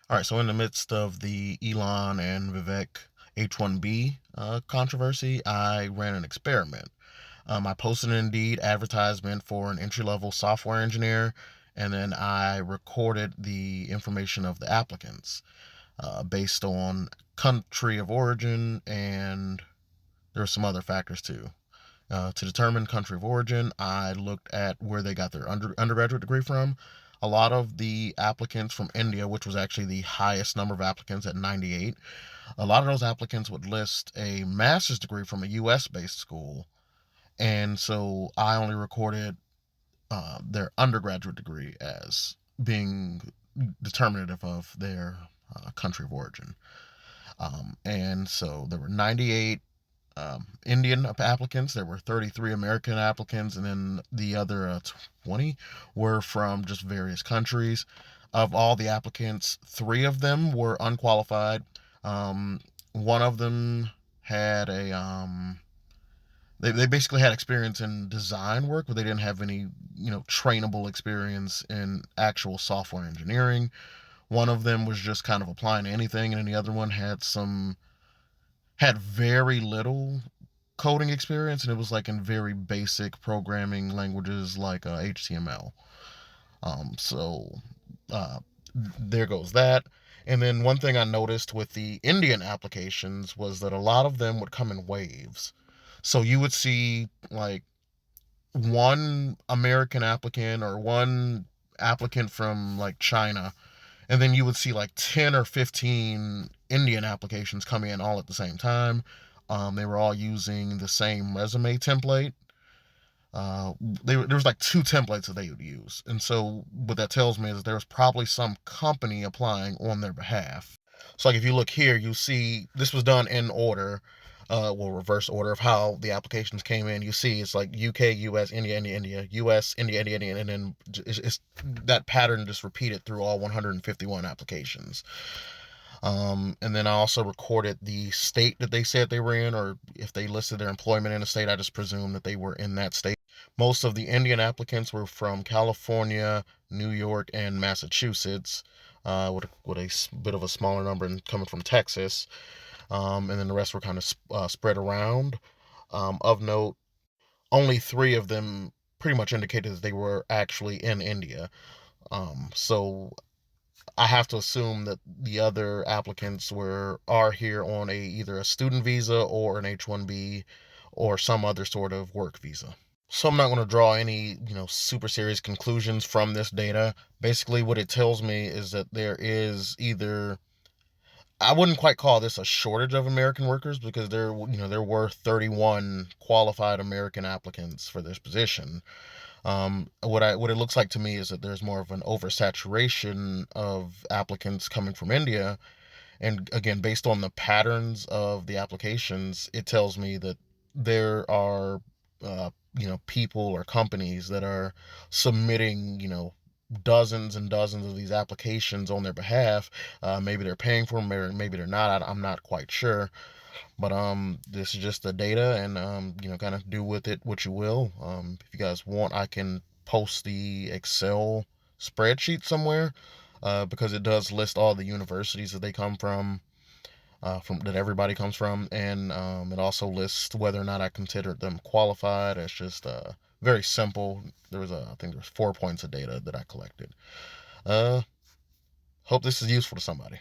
All right, so in the midst of the Elon and Vivek H1-B controversy, I ran an experiment. I posted an Indeed advertisement for an entry level software engineer, and then I recorded the information of the applicants based on country of origin, and there were some other factors too. To determine country of origin, I looked at where they got their undergraduate degree from. A lot of the applicants from India, which was actually the highest number of applicants at 98, a lot of those applicants would list a master's degree from a US based school. And so I only recorded their undergraduate degree as being determinative of their country of origin. And so there were 98 Indian applicants. There were 33 American applicants, and then the other 20 were from just various countries. Of all the applicants, three of them were unqualified. One of them had they basically had experience in design work, but they didn't have any, trainable experience in actual software engineering. One of them was just kind of applying to anything, and then the other one had very little coding experience, and it was like in very basic programming languages like HTML. So there goes that. And then one thing I noticed with the Indian applications was that a lot of them would come in waves. So you would see like one American applicant or one applicant from like China, and then you would see like 10 or 15 Indian applications come in all at the same time. They were all using the same resume template. There was like two templates that they would use, and so what that tells me is that there was probably some company applying on their behalf. So like if you look here, you see this was done in order, well, reverse order of how the applications came in. You see it's like UK, US, India, India, India, US, India, India, India, and then it's that pattern just repeated through all 151 applications. And then I also recorded the state that they said they were in, or if they listed their employment in a state, I just presumed that they were in that state. Most of the Indian applicants were from California, New York, and Massachusetts, with a bit of a smaller number coming from Texas. And then the rest were kind of spread around. Of note, only three of them pretty much indicated that they were actually in India. So I have to assume that the other applicants are here on either a student visa or an H1B or some other sort of work visa. So I'm not going to draw any, super serious conclusions from this data. Basically, what it tells me is that there is either, I wouldn't quite call this a shortage of American workers, because there were 31 qualified American applicants for this position. What it looks like to me is that there's more of an oversaturation of applicants coming from India, and again, based on the patterns of the applications, it tells me that there are people or companies that are submitting dozens and dozens of these applications on their behalf. Maybe they're paying for them, or maybe they're not. I'm not quite sure. But this is just the data, and kind of do with it what you will. If you guys want, I can post the Excel spreadsheet somewhere, because it does list all the universities that they come from that everybody comes from, and it also lists whether or not I considered them qualified. It's just very simple. I think there's 4 points of data that I collected. Uh, Hope this is useful to somebody.